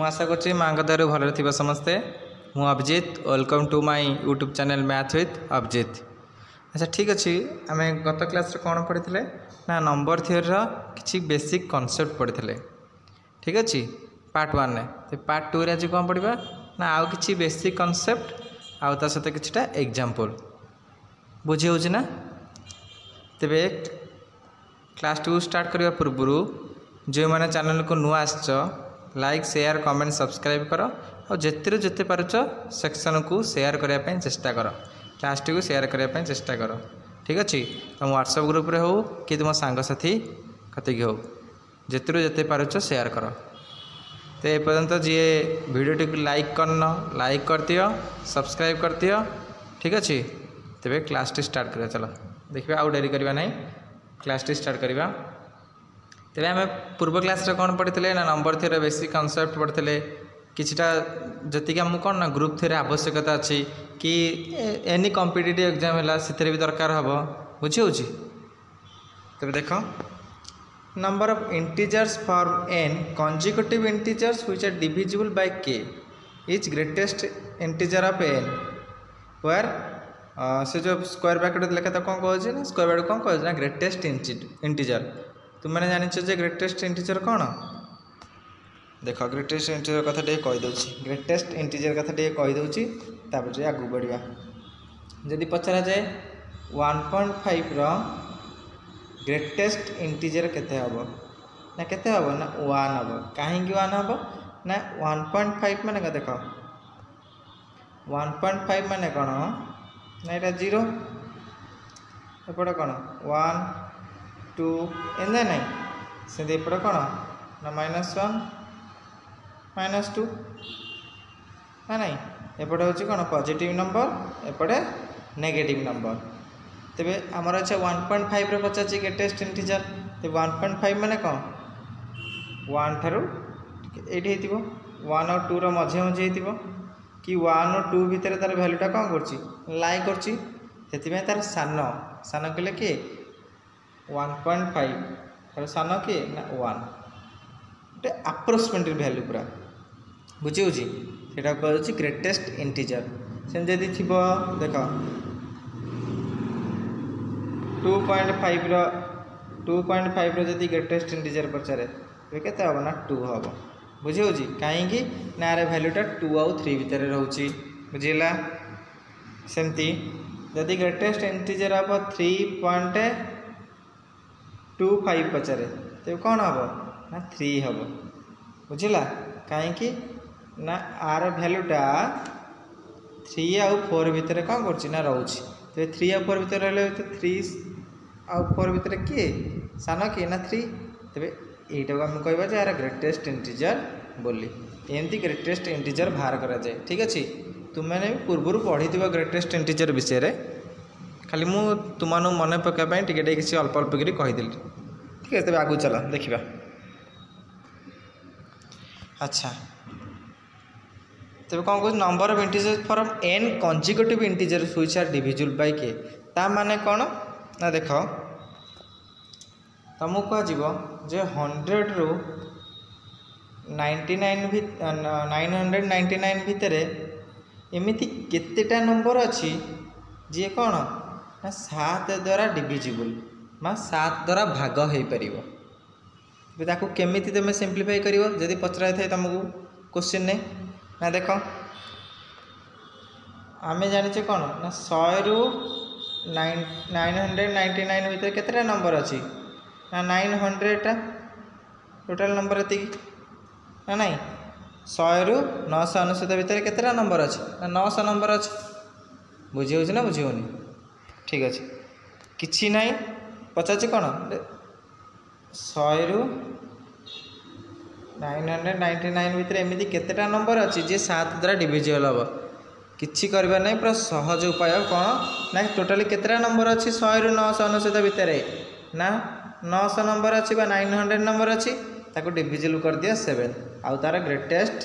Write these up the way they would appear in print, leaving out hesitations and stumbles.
आशा कर माँ दयार भल थी समस्ते। मु Abhijeet, welcome to my YouTube channel math with Abhijeet. अच्छा ठीक अच्छे, आम गत क्लास कौन पढ़ी ना नंबर थियोरी किसी बेसिक कॉन्सेप्ट पढ़ी। ठीक अच्छे पार्ट 1 रे। पार्ट 2 रे आज कौन पढ़ा ना आउ किसी बेसिक कॉन्सेप्ट आउ ता सहित किछटा एग्जांपल बुझी होची ना। तेबे क्लास 2 स्टार्ट करने पूर्व जो मैंने चैनल को नुआ आसच लाइक शेयर कमेंट सब्सक्राइब कर और जिते जिते पारुच सेक्शन को शेयर करने चेष्टा कर, क्लास टी को शेयर करने चेष्टा कर। ठीक अच्छे, तुम व्हाट्सएप ग्रुप रे हो कि तुम सांगसाथी कतिक हो जिते जिते पारुच शेयर कर। तो ये पर्यंत जी वीडियो को लाइक करना लाइक कर दियो, सब्सक्राइब कर दियो। ठीक अच्छे, तेरे क्लास टी स्टार्ट करिया। चलो देखिए, आउ डेरी करवा नहीं, क्लास टी स्टार्ट करवा। तेरे आम पूर्व क्लास रे कौन पढ़ी ना नंबर थियोरी बेसिक कॉन्सेप्ट पढ़ते किछटा जतिक आमको कौन ना ग्रुप थियोरी आवश्यकता अच्छी कि एनी कॉम्पिटिटिव एग्जाम है से भी दरकार हम बुझी हो। तेरे देख number of integers from n consecutive integers which are divisible by k is greatest integer of n where से जो स्क्वायर ब्रैकेट लिखा था कौन कहे ना स्क्वायर ब्रैकेट कौन कहे ना ग्रेटेस्ट इंटीजर। तुमने जानिଛ जे ग्रेटेस्ट इंटीजर कौन? देख ग्रेटेस्ट इंटीजर कथा टे कहीदे, ग्रेटेस्ट इंटीजर कथा टे कहीदे तापर आगू बढ़िया। जदि पचरा जाए 1.5 रो ग्रेटेस्ट इंटीजर केते हबो ना केते हबो ना 1 हबो। कहीं 1 हबो ना 1.5 माने का देख 1.5 माने कौन ना এটা 0 एपटे कौन 1 2 एंदा नहीं से एपटे कौन ना -1 -2 ना नहीं एपटे हूँ कौन पॉजिटिव नंबर एपटे नेगेटिव नंबर। तेरे आमर अच्छा 1.5 रे पचार ग्रेटेस्ट इंटीजर। तेज 1.5 माने कौन 1 ठारू ये 1 और 2 मझे मझे कि 1 और 2 भितर तार भैल्यूटा कौन कर लाई कर तार सान सान कहले किए 1.5 सान किए ना 1 गोटे आप्रोक्सीमेट भैल्यू पूरा बुझी होटा कहूँ ग्रेटेस्ट इंटीजर। से जदि थी देख 2.5 जदि ग्रेटेस्ट इंटीजर पचारे के हम ना 2 हम बुझी हो कहीं ना रे भैल्यूटा 2 आउ 3 भितर रोचे बुझीला। सेमती जदि ग्रेटेस्ट इंटीजर हम 3.25 पचारे तो कौन हम ना 3 हम बुझीला। कहीं ना आर भैल्यूटा 3 आउ 4 भितर कौन कर रोचे। तो 3 आउ 4 भितर रहा तो 3 आउ 4 भितर किए सान किए ना 3। तेरे यहीटा को आम कह यार ग्रेटेस्ट इंटीजर बोली एमती ग्रेटेस्ट इंटीजर बाहर करा जाए। ठीक अच्छे, तुमने पूर्व पढ़ी ग्रेटेस्ट इंटीजर विषय खाली मु तुम मन पकाई टे किसी अल्प अल्प कर कहीदेली। ठीक है, तेज आगू चल देखा। अच्छा तेज कौन कह number of integers from N consecutive integers which are divisible by K ता माने कौन ना देख तुमको कह 100 रु 999 भितर एमती केतेटा नंबर अच्छी जी कौन ना 7 द्वारा डिविजिबल मां 7 द्वारा भाग हो पार। ताकू केमिति तुम सिंप्लीफाई कर जदि पचरा था तुमको क्वेश्चन ने ना देख आम जाने कौन ना 100 रु 999 भितर केतेटा नंबर अच्छी ना 900टा टोटाल नंबर ये ना नहीं 100 रु 999 भितर केतेटा नंबर अच्छी ना 900 नंबर अच्छी बुझी हो ना बुझी होनी। ठीक अच्छे किसी ना पचार कौन 100 रु 999 भितर एमती केतेटा नंबर अच्छी जी 7 द्वारा डिविजिबल हम किसी करवा नहीं पूरा सहज उपाय कौन ना टोटाली केतेटा नंबर अच्छी 100 रु 999 भितर ना 900 नंबर अच्छी 900 नंबर अच्छी ताको डिविजिबल कर दिया 7 आउ तार ग्रेटेस्ट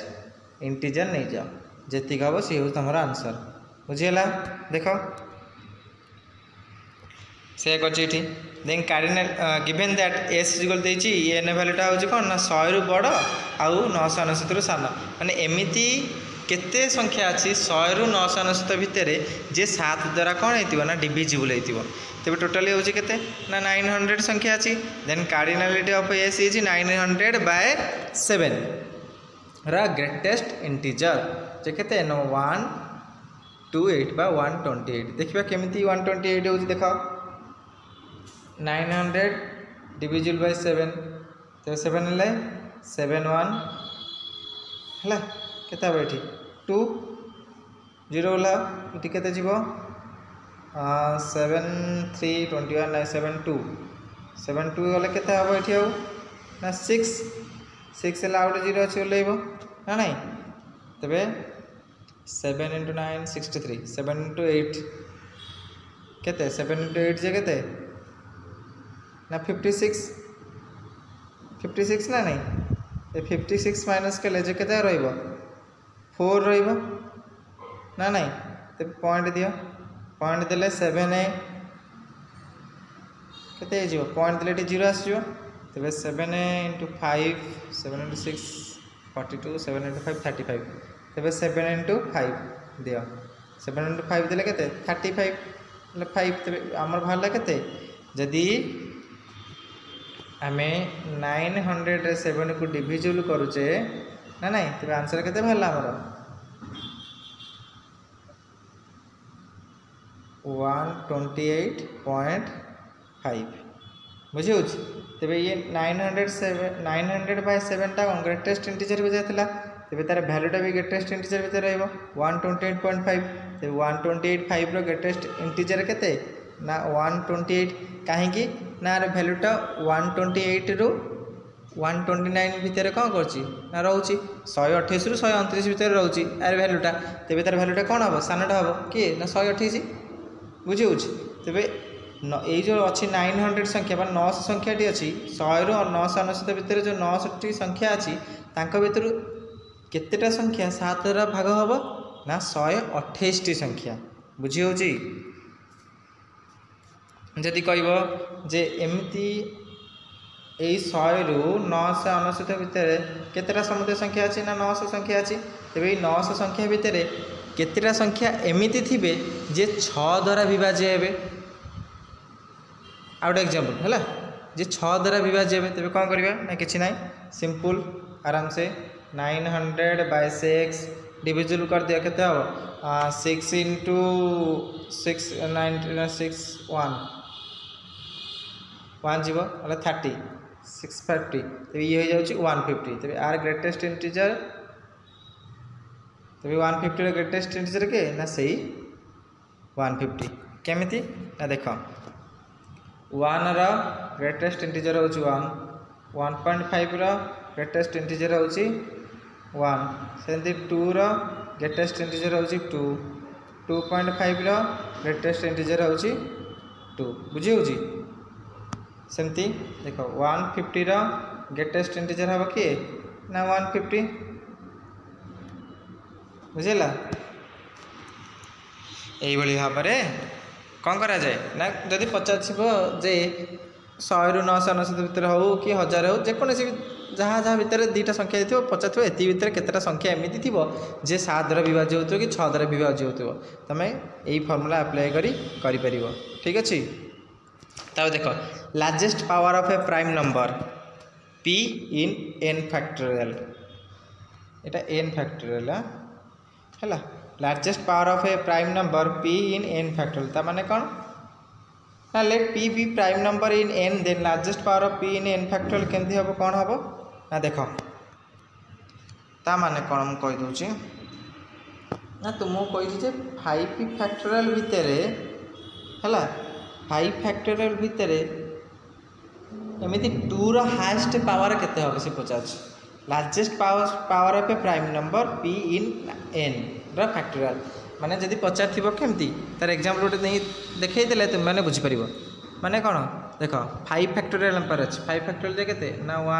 इंटीजर नहीं जाओ जी हम सी हूँ तुम आंसर बुझीगला। देख से कर then cardinal given that S equal देछि एन वैल्यूटा होछि कोन ना 100 रु बड़ आउ 999 रु सान माने एमिति केते संख्या अछि 100 रु 999 भितर जे 7 द्वारा कोन हेतिबो ना डिविजिबल हेतिबो तेबे टोटली होछि केते ना 900 संख्या अछि then cardinality of S is 900 by 7 रा ग्रेटेस्ट इंटीजर जे केते नो 128 बा 128 देखिबा केमिति 128 होछि देखा 900 डिविजिबल बाय 7 तो 7 ले 71 हला केता बैठी 2 0 ला इति केते जीवो 7 3 21 9 7 2 7 2 गले केते हबो एठी आउ ना 6 6 ला आउट 0 अछि लेबो ना नाही तबे 7 into 9 63 7 into 8 केते 7 into 8 जे केते ना 56 ना नहीं 56 माइनस के ले जे केते रहइबो 4 रहइबो ना नहीं ते पॉइंट दियो पॉइंट देले 7 ए केते जिवो पॉइंट देले 0 आसीजो तबे 7 ए into 5 7 into 6 42 7 into 5 35 तबे 7 into 5 दियो 7 into 5 देले केते 35 ले 5 तबे हमर भाला केते जदी आमे 900 रे 7 को डिविजिबल करूचे ना नहीं तबे आंसर केते भाला हमर 128.5 बुझे होछ तबे ये 900 बाय 7 टा ग्रेटेस्ट इंटीजर हो जातला तबे तार वैल्यूटा भी ग्रेटेस्ट इंटीजर भीतर रहइबो 128.5 तबे 128.5 रो ग्रेटेस्ट इंटीजर केते ना 128 काहे की ना रे वैल्यूटा 128 रो 129 भीतर कौन करछि ना रहउछि 128 रु 129 भीतर रहउछि आर वैल्यूटा तबे तार वैल्यूटा कोन हबो सानटा हबो के ना 128 बुझे होछि तबे ए जो अच्छी 900 संख्या 900 संख्याटी अच्छी 100 रु 999 भितर जो 900 संख्या अच्छी तांको भितर केतेटा संख्या 7 रा भाग हबो ना 128 टी संख्या बुझी होची जदि कहबो जे एमिति ए 100 रु 999 भितर केतेटा समुदाय संख्या अच्छी ना 900 संख्या अच्छी तबे 900 संख्या भितर केतेटा संख्या एमिति थिबे जे 6 द्वारा विभाज्य हेबे आउट एग्जांपल हैला जे 6 द्वारा विभाज्य हेबे तबे कोन करबा ना किछि नै सिंपल आराम से 900 बाय 6 डिविजिबल कर दिया केते हो 6 into 6 9 6 1 जीवो अले 30 650 तबे ये हो जाउची 150 तबे आर ग्रेटेस्ट इंटीजर तबे 150 रो ग्रेटेस्ट इंटीजर के ना सही 150 केमिति ना देखो 1 रो ग्रेटेस्ट इंटीजर होची 1 1.5 रो ग्रेटेस्ट इंटीजर होची 1 सेंती 2 रो ग्रेटेस्ट इंटीजर होची 2 2.5 रो ग्रेटेस्ट इंटीजर होची 2 बुझी होची सेंती देखो 150 रो ग्रेटेस्ट इंटीजर हबो के ना 150 बुझेला एई बली भाबरे कौन करा जाए ना जदि पचार जे 100 रु 999 भितर हो कि 1000 हो जेकोसी जहाँ जहाँ भितर दुईटा संख्या थो पचार थो एति भितर केतेटा संख्या एमिति थी जे 7 द्वारा विभाज्य होतो कि 6 द्वारा विभाज्य होतो तमे एई फार्मूला अप्लाई करि परिबो ठीक अछि तब देखो largest power of a prime number p in n factorial एटा n फैक्टोरियल हैला largest power of a prime number p in n factorial ता माने कोन ना let p be prime number in n then largest power of p in n factorial केमथि हबो कोन हबो ना देखो ता माने कोन हम कहि दोछि ना तुमो कहि जे 5p फैक्टोरियल भितरे हैला 5 फैक्टोरियल भितरे एमिति 2 रो हाईएस्ट पावर केते हबो से पचाछ largest power of a prime number p in n रो फैक्टोरियल माने जदि पचार थिबो केमती तार एग्जांपल उठे नहीं देखै देले तुम माने बुझी परिबो माने कोन देखो 5 फैक्टोरियल नंबर अछि 5 फैक्टोरियल जे केते ना 1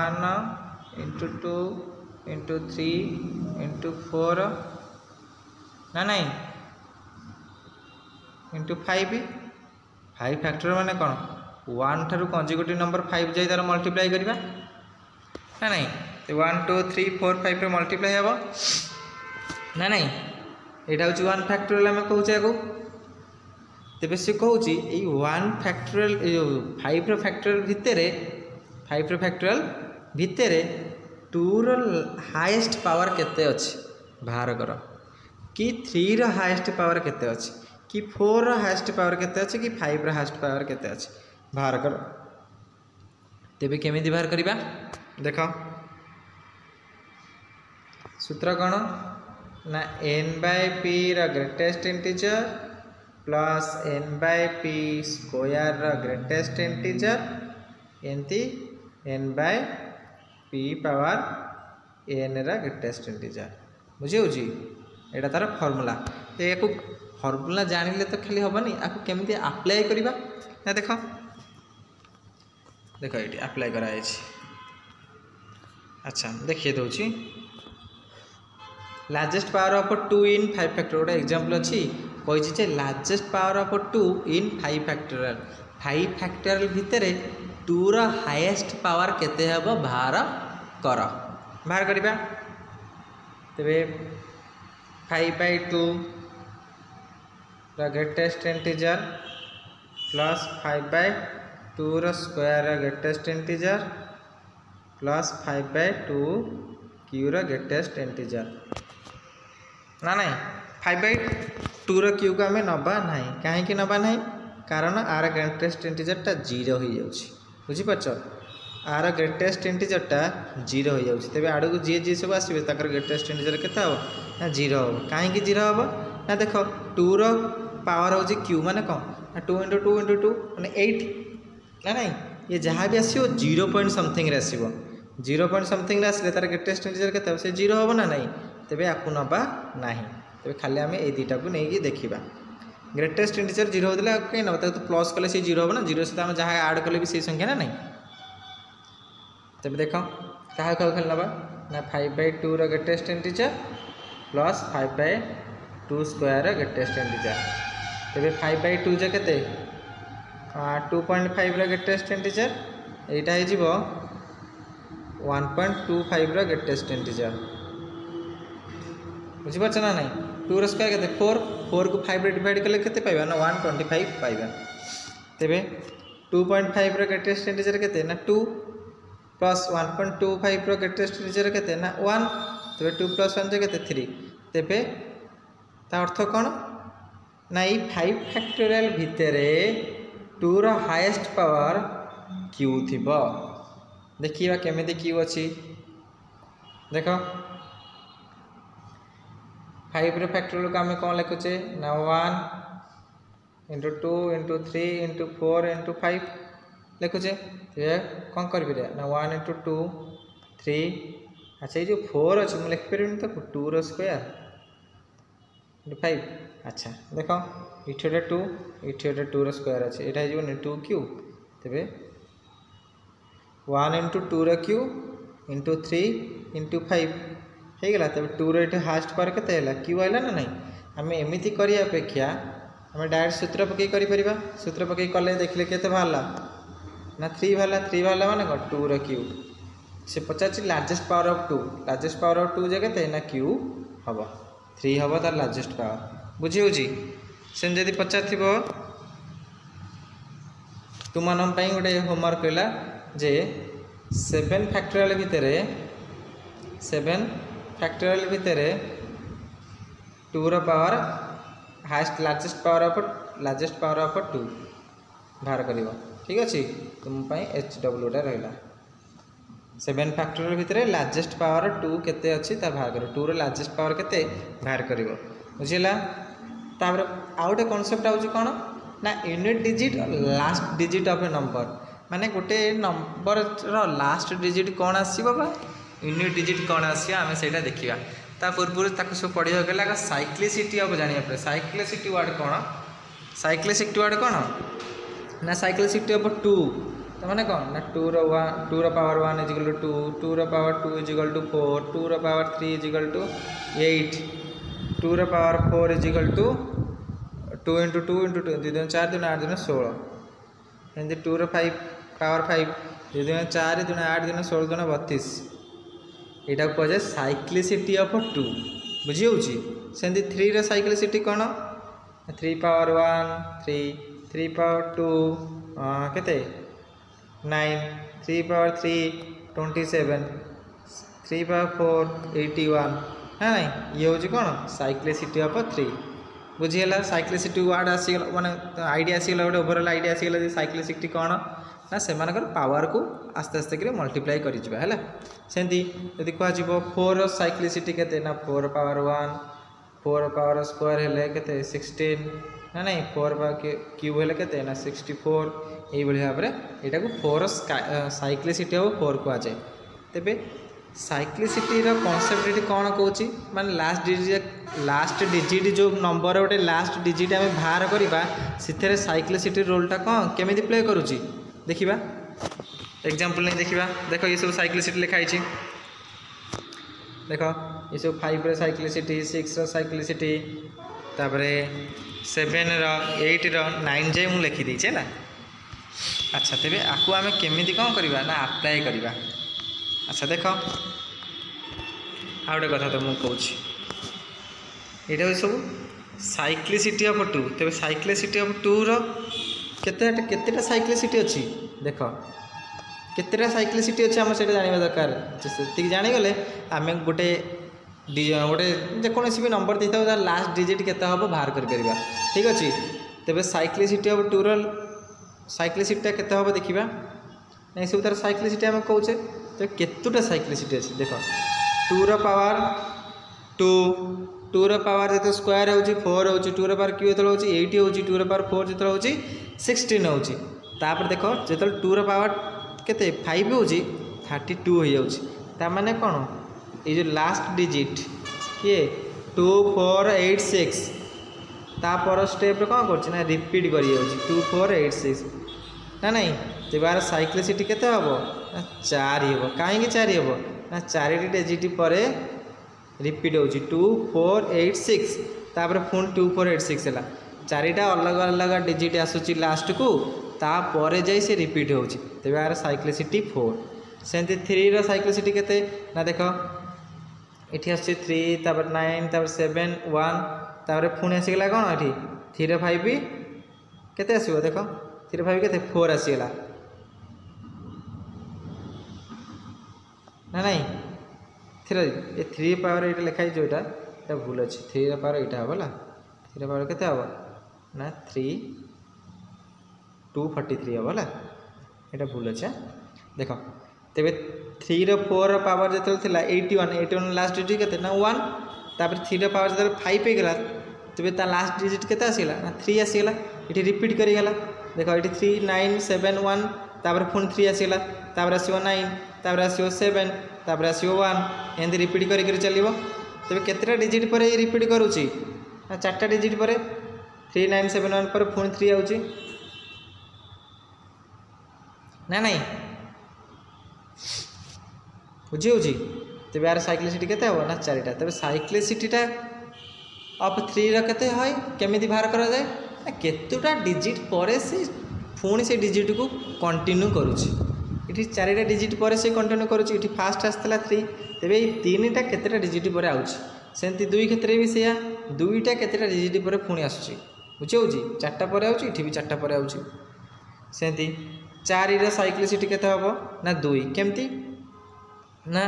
into 2 into 3 into 4 ना नहीं into 5 5 फैक्टोरियल माने कोन वन ठार कंजुगेटिव नंबर 5 जाए तार मल्टीप्लाई करवा ना नहीं। तो 1 2 3 4 5 रे मल्टीप्लाई हे ना नहीं। यहाँ हूँ 1 फैक्टोरियल आम कहे आगे तेरे सी कौच 1 फैक्टोरियल 5 फैक्टोरियल भितर 5 फैक्टोरियल भितर 2 रो हाईएस्ट पावर केते अच्छी बाहर कर कि 3 रो हाईएस्ट पावर केते अच्छी कि 4 रो हाईएस्ट पावर केते अच्छी कि 5 रो हाईएस्ट पावर केते अच्छी बाहर कर। तेबे केमिति बाहर करिबा देख सूत्र कौन ना n/p रो greatest integer plus n/p square रो ग्रेटेस्ट इंटीजर एंती n/p पावर n रा ग्रेटेस्ट इंटीजर बुझे यहाँ तार फर्मूला। तो या फर्मूला जानिले तो खाली हेनी आपको केमी अप्लाई करवा ना देख देख ये अप्लाई कराई। अच्छा देखिए दूसरी largest power of 2 in 5 factorial गोटे एग्जांपल अच्छी कही largest power of 2 in 5 factorial 5 factorial भितर 2 रो हाईएस्ट पावर केते हबो बाहर कर बाहर करवा। तेबे 5/2 रो ग्रेटेस्ट इंटीजर प्लस 5/2 रो स्क्वायर रो greatest integer plus 5/2 Q rho greatest integer ना नहीं 5/2 रो क्यू को आम नवा ना कहीं नवा ना कारण आर ग्रेटेस्ट इंटीजरटा 0 हो जाऊँगी बुझीपार आर ग्रेटेस्ट इंटीजरटा 0 हो जाऊँगी। तेज आड़ को जी सब आसवे ग्रेटेस्ट इंटीजर केते हम ना 0 हम कहीं 0 हम ना देख 2 रो पावर हूँ क्यू माने कौन ना 2 × 2 × 2 माने 8 ना नहीं ये जहाँ भी आसो 0 पॉइंट समथिंग आसो 0 पॉइंट समथिंग आसले तार ग्रेटेस्ट इंटीजर केते से 0 हम ना नहीं तेज आपको नवा ना तेज खाली आम ये दुटा को नहीं देखा ग्रेटेस्ट इंटीजर 0 होता है कहीं ना तो प्लस कले से 0 हम ना 0 सहित आम जहाँ आड कले भी से संख्या ना नहीं। तेज देख क्या खाली नवा ना 5/2 रो ग्रेटेस्ट इंटीजर प्लस 5/2 स्क्वायर रो ग्रेटेस्ट इंटीजर। तेज 5/2 जे केते 2.5 रो ग्रेटेस्ट इंटीजर यहाँ हो 1.25 रो ग्रेटेस्ट इंटीजर बुझीपार ना नहीं। 2 रो स्क्वायर केते 4 को 5 रे डिवाइड कले केते पाइबा ना 125 पाइबा। तेबे 2.5 रो ग्रेटेस्ट इंटीजर केते ना 2 प्लस 1.25 रो ग्रेटेस्ट इंटीजर केते ना 1 तेबे 2 + 1 जे केते 3 तेबे ता अर्थ कौन ना ये 5 फैक्टोरियल भितर 2 रो हाईएस्ट पावर क्यू थी देखिए केमिति क्यू अच्छी देख 5 रो फैक्टोरियल को आम कौन लिखुचे ना 1 × 2 × 3 × 4 × 5 लिखुचे कौन कर ना 1 × 2 3 अच्छा ये जो 4 अच्छे मुझे लिखिपर तो 2 रो स्क्वायर × 5 अच्छा देख ये 2 ये 2 रो स्क्वायर अच्छे यहाँ हो 2 क्यू तेरे 1 × 2 रो क्यू × 3 × 5 हो गला। तब 2 रो ये हास्ट पावर केते क्यू आइला ना नहीं आम एमती करने अपेक्षा आम डायरेक्ट सूत्र पकई कर सूत्र पकई कले देखले केते बाहरला ना 3 बाहरला माने कौन 2 रो क्यू से पचार लार्जेस्ट पावर ऑफ 2 जे केते ना क्यू हम 3 हम तार लार्जेस्ट पावर बुझी होची से जदि पचार तुम मान गोटे होमवर्क कहला जे 7 फैक्टोरियल भितर 7 फैक्टोरियल भितर 2 रो power highest largest power of 2 बाहर कर ठीक अच्छे तुम HWटा रहा 7 फैक्टोरियल भितर लार्जेस्ट पावर 2 केते अच्छी बाहर कर 2 रो लार्जेस्ट पावर केते बाहर कर बुझेगा। तापर आउ गोटे कॉन्सेप्ट आउची कौन ना unit digit last digit of A number माने गोटे नंबर लास्ट डिजिट कौन आसो बा यूनिट डिजिट कौन आसो आम से देखा ता पूर्व सब पढ़ा गला साइक्लिसिटी ऑफ जाना साइक्लिसिटी वर्ड कौन साइक्लिसिटी वर्ड कौन ना साइक्लिसिटी ऑफ 2 तो मैंने कौन ना 2 रो पावर 1 = 2 2 रो पावर 2 = 4 2 रो पावर 3 = 8 2 रो पावर 4 = 2 × 2 × 2 2 4 2 8 16 एमती 2 रो 5 पावर 5 2 दूना 4 2 8 2 16 2 32 यहाँ को कहुए साइक्लिसिटी ऑफ 2 बुझी होची। सेमती 3 रो साइक्लिसिटी कौन 3 पावर 1 3 3 पावर 2 केते 9 3 पावर 3 27 3 पावर 4 81 है ना ये हूँ कौन साइक्लिसिटी ऑफ 3 बुझीगला। साइक्लिसिटी वार्ड आसीगला माने आइडिया आसीगला गोटे ओवरऑल आइडिया आसीगला जे साइक्लिसिटी कौन ना से पावर को आस्ते आस्ते कर मल्टीप्लाई कर है सेमती यदि कह 4 साइक्लिसिटी केते ना 4 पावर 1 4 पावर स्क्वायर हेले केते 16 ना नहीं 4 पावर क्यूब हेले केते ना 64 यही भाव में यहाँ को 4 साइक्लिसिटी ऑफ 4 कह जाए। तेबे साइक्लिसिटी कॉन्सेप्ट ये कौन कौच माने लास्ट डिजिट जो नंबर गोटे लास्ट डिजिट आम बाहर करवा से साइक्लिसिटी रोलटा कौन केमी प्ले करुच्ची देखा एग्जांपल नहीं देखा देख ये सब साइक्लिसिटी लिखाई देख ये सब 5 रो साइक्लिसिटी 6 रो साइक्लिसिटी तापर 7 रो 8 रो 9 जाए मुझे लिखिदे ना। अच्छा तेरे आपको आम केमी कौन करवा ना अप्लाई करवा। अच्छा देख आ गए कथा तो मुझे कहूँ यहाँ सब साइक्लिसिटी ऑफ 2 तेरे साइक्लिसिटी ऑफ 2 रो केतेटा साइक्लिसिटी अच्छी देख केतेटा साइक्लिसिटी अच्छी आम से जानवा दरकार से जानीगले आम गोटे गोटे जेकोसी भी नंबर देता है लास्ट डिजिट केते हम बाहर कर ठीक अच्छे। तेरे साइक्लिसिटी ऑफ 2 रो साइक्लिसिटी केते हम देखा नहीं सब तार साइक्लिसिटी आम कौचे तो केतुटा साइक्लिसिटी अच्छी देख 2 रो पावर 2 2 रो पावर जो स्क्वायर हो 4 हो 2 रो पावर क्यू जो 8 हो 2 रो पावर 4 जो हो 16 हो देख जो 2 रो पावर केते 5 हो 32 हो जाने कौन ये जो लास्ट डिजिट किए 2 4 8 6 तापर स्टेप कौन कर रिपीट कर 2 4 8 6 ना नहीं तेज यार साइक्लिसिटी केते हम ना 4 ही हम कहीं 4 हम ना 4 डिजिट पर रिपीट हो 2 4 8 6 तापर पुणी 2 4 8 6 है 4टा अलग अलग डिजिट आसूँ लास्ट को तापर जाई से रिपीट हो तेज यार साइक्लिसिटी 4। सेमती 3 रो साइक्लिसिटी केते ना देख ये आस 3 तापर 9 तापर 7 1 तापर पुणी आसीगला कौन ये 3 रो 5 केते आसो देख 3 रो 5 केते 4 आसीगला ना नहीं 3 पावर ये लिखाई जो यहाँ भूल अच्छे 3 पावर यहाँ हम ना 3 पावर केते हम ना 3 243 हम ना यहाँ भूल अच्छे देख तेरे 3 रो 4 पावर जो थी 81 लास्ट डिजिट केते ना 1 तापर 3 रो पावर जो 5 होगा तेरे ता लास्ट डिजिट केते आसीगला ना 3 आसीगला ये रिपीट करीगला देख ये 3 9 7 1 तापर पुणी 3 आसीगला तापर आसो 9 तापर आसो 7 तापर आसो 1 एमती रिपीट कर चलो तेरे केतेटा डिजिट पर रिपीट करुच्ची ना 4टा डिजिट पर 3 9 7 1 पर पुणी 3 आउची ना नहीं बुझी होची तेज यार साइक्लिसिटी केते हम ना 4टा तेज साइक्लिसिटीटा ऑफ 3 रो केते है केमिति बाहर करा जाए ना केतुटा डिजिट पर से पुणी से डिजिट को कंटिन्यू करुच्ची ये 4टा डिजिट पर से कंटिन्यू करुच्ची ये फास्ट आसला 3 तेज ये 3टा केतेटा डिजिट पर आउची सेमती 2 क्षेत्र भी से 2टा केतेटा डिजिट पर पुणी आसुची बुझी होची 4टा पर आउची ये भी 4टा पर आउची सेमती 4 रो साइक्लिसिटी केते हम ना 2 केमती ना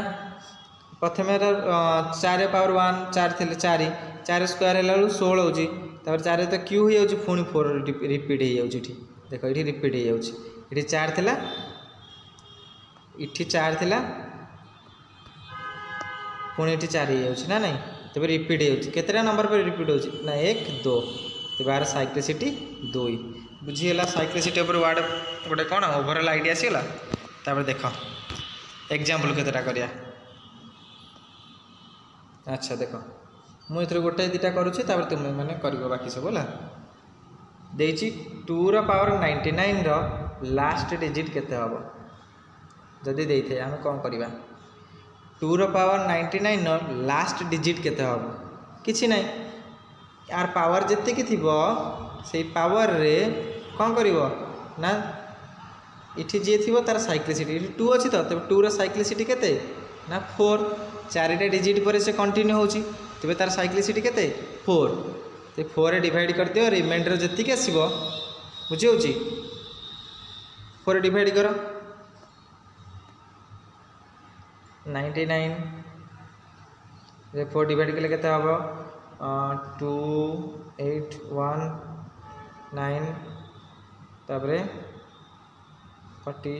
प्रथम 4 पावर 1 4 थे 4 4 स्क्वायर है 16 हो 4 तो क्यू हो पुणी 4 रिपीट हो देख ये रिपीट हो 4 थिला इठी 4 थिला पुणी ये 4 हो ना नहीं तब रिपीट हो केतेटा नंबर पर रिपीट हो ना 1 2 तब यार साइक्लिसिटी 2 बुझीगला साइक्लिसिटी ऊपर वार्ड गोटे कौन ओवरऑल आइडिया आसीगला तापर देख एग्जांपल केतेटा करिया। अच्छा देख मुझे गोटे 2टा करुच्ची तुम्हें मैंने कर बाकी सब है देची 2 रो पावर 99 रो लास्ट डिजिट केते हम जदि देते आम कौन करवा 2 रो पावर 99 रो लास्ट डिजिट केते हम किछि नहीं यार पावर जितकी थी से पावर रे कौन कर ना इठी जी थी तार साइक्लिसिटी इठी 2 अच्छी तो तेज 2 साइक्लिसिटी केते ना 4 4टा डिजिट पर से कंटिन्यू होची तेज तार साइक्लिसिटी केते 4 तो 4 डिवाइड कर दियो रिमाइंडर जी आसो बुझी हो 4 डिवाइड कर 99 4 डिवाइड कले केते हबो 2 8 1 9 तापरे 40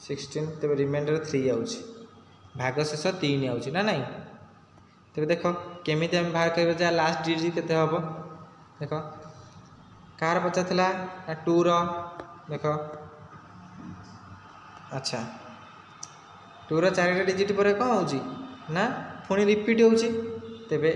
16 तब रिमाइंडर 3 आउची भाग शेष 3 आउची ना नहीं तब देख केमी आम बाहर कर लास्ट डिजिट केते हबो देख कार पचा था ना 2 देख अच्छा 2 4टा डिजिट पर कौन होची ना पुणी रिपीट होची तेबे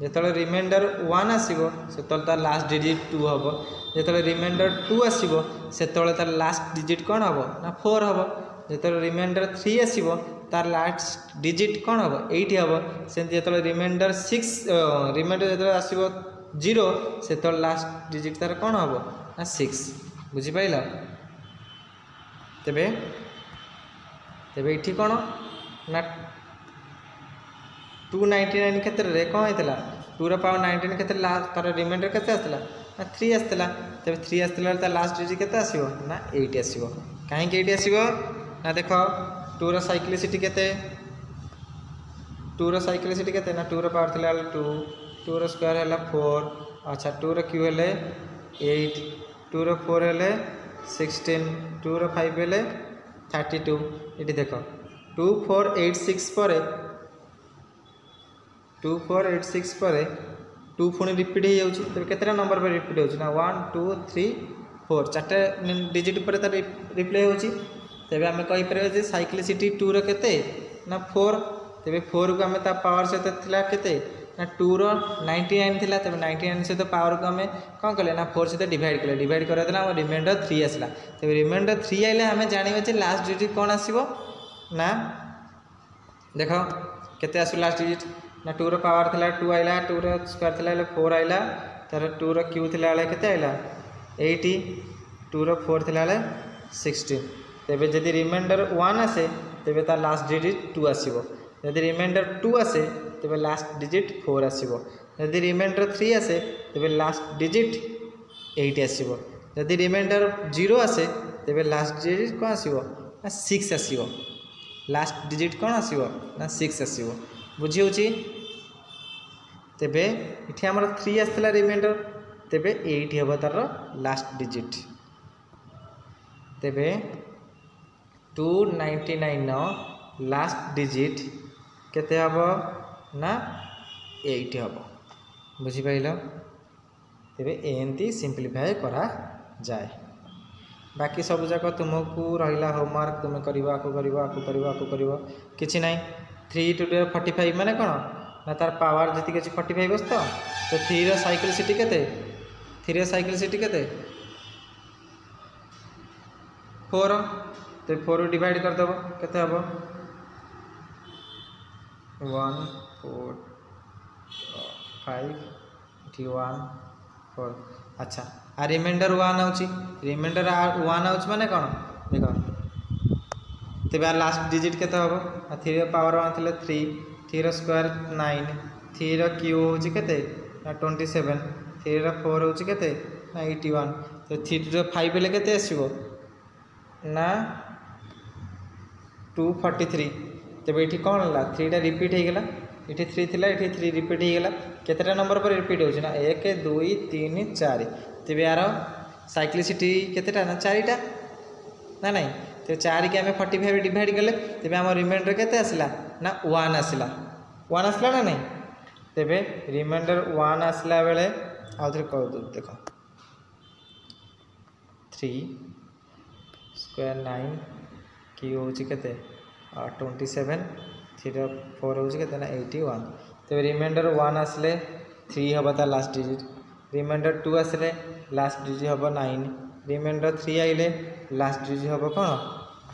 जेतले रिमाइंडर 1 आसीबो सेतले तार लास्ट डिजिट 2 हबो जेतले रिमाइंडर 2 आसीबो सेतले तार लास्ट डिजिट कौन हबो ना 4 हबो जेतले रिमाइंडर 3 आसीबो तार लास्ट डिजिट कौन हबो 8 हबो सेंती जेतले रिमाइंडर 6 रिमाइंडर जेतले आसीबो 0 सेतले लास्ट डिजिट तार कौन हबो ना 6 बुझी पाइला तेबे तेबे इठी कौन ना 299 क्षेत्र में कौन होता 2 रा पावर 19 क्षेत्र तार रिमाइंडर केते आसला ना 3 आसला तब 3 आसला तार लास्ट डिजिट केते आसीबो ना 8 आसीबो काहे के 8 आसीबो ना देखो 2 रा साइक्लिसिटी केते 2 रा साइक्लिसिटी केते ना 2 रा पावर थला 2 2 रा स्क्वायर हला 4 अच्छा 2 रा क्यूब हले 8 2 रा 4 हले 16 2 रा 5 हले 32 इटी देखो 2486 पर 2486 पर 2 पुणी रिपीट हो जाऊँगी तेज केतटा नंबर पर रिपीट हो ना 1 2 3 4 4टा डिजिट पर रिप्ले होची तेबे आमे कहि परबे जे साइक्लिसिटी 2 रो केते ना 4 तेबे 4 को आमे ता पावर से थिला केते ना 2 रो 99 थिला तेबे 99 से तो पावर को आमे कोन कले ना 4 से डिवाइड कर देला हम रिमाइंडर 3 आसला तेबे रिमाइंडर 3 आइले आमे जानिबे जे लास्ट डिजिट कोन आसीबो ना देखो केते आसु लास्ट डिजिट ना 2 रो पावर थिला 2 आइला 2 रो स्क्वायर थिला 4 आइला तार 2 रो क्यूब थिला केते आइला 80 2 रो 4 थिला 16 तेबे जदि रिमाइंडर 1 आसे तेबे तार लास्ट डिजिट 2 आसीबो जदि रिमाइंडर 2 आसे तेबे लास्ट डिजिट 4 आसीबो जदि रिमाइंडर 3 आसे तेबे लास्ट डिजिट 8 आसीबो जदि रिमाइंडर 0 आसे तेबे लास्ट डिजिट कोन आसीबो ना 6 आसीबो लास्ट डिजिट कोन आसीबो ना 6 आसीबो बुझी होची तेबे इठी हमर 3 आसला रिमाइंडर तेबे 8 हेबो तार लास्ट डिजिट तेबे 299 लास्ट डिजिट केते हबो ना 8 हबो बुझी पाइलो तेबे एंती सिंपलीफाई करा जाए बाकी सब जाक तुमको रहिला होमवर्क तुम करिवो आको करिवो आको करिवो आको करिवो किछि नाही 3 टू 45 माने कोन ना तार पावर जति के 45 बस तो 3 रो साइक्लिसिटी केते 3 रो साइक्लिसिटी केते 4 तो 4 डिवाइड कर दबो केते हबो 1 4 5 1 4 अच्छा आ रिमाइंडर 1 आउची रिमाइंडर 1 आउची माने कोन देखो तेबे लास्ट डिजिट केते हबो 3 रो पावर 1 थिले 3 3 रो स्क्वायर 9 3 रो क्यूब होची केते ना 27 3 रो 4 होची केते ना 81 तो 3 रो 5 ले केते आसीबो ना 243 तेबे इठी कोन हला 3 टा रिपीट हे गेला इठी 3 थिला इठी 3 रिपीट हे गेला केतेटा नंबर पर रिपीट होची ना 1 2 3 4 तेबे यार साइक्लिसिटी केतेटा ना 4 टा ना नहीं तो 4 के हमें 45 डिवाइड कले तेबे हम रिमाइंडर केते आसला ना 1 आसला 1 आसला ना नहीं तेबे रिमाइंडर 1 आसला बेले आउथरे कह दो देखो 3 स्क्वायर 9 की होची केते 27 3 4 होची केते ना 81 तेबे रिमाइंडर 1 आसले 3 हबा ता लास्ट डिजिट रिमाइंडर 2 आसले लास्ट डिजिट हबो 9 रिमाइंडर 3 आइले लास्ट डिजिट हबो कोन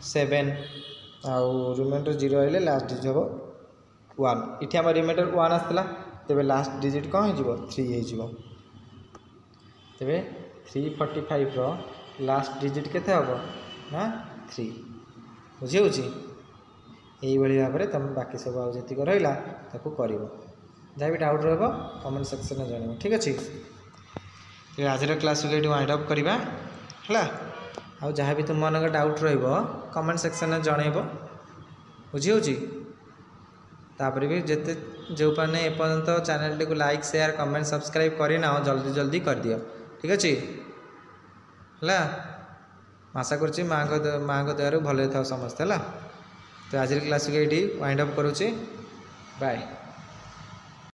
7 आउ रिमाइंडर 0 आइले लास्ट डिजिट हबो 1 इठी हम रिमाइंडर 1 आसला तेबे लास्ट डिजिट कोन हे जिवो 3 हे जिवो तेबे 345 रो लास्ट डिजिट केते हबो ना 3 बुझी होची यही भाव में तुम बाकी सब आतीक रहा कर जहाँ भी डाउट रहा कमेंट सेक्शन में जान ठीक अच्छे आज क्लास को ये वाइंड अप करवा है आ जहाँ भी तुम मन डाउट रमेंट सेक्शन में जनइब बुझी होची तापर भी जिते जो मैंने एपर्यंत चैनल टी को लाइक शेयर कमेंट सब्सक्राइब करना जल्दी जल्दी कर दियो ठीक अच्छे है आशा करुँची माँ को दयारू भले था समस्ते है तो आज क्लास को ये वाइंड अप करुँची बाय।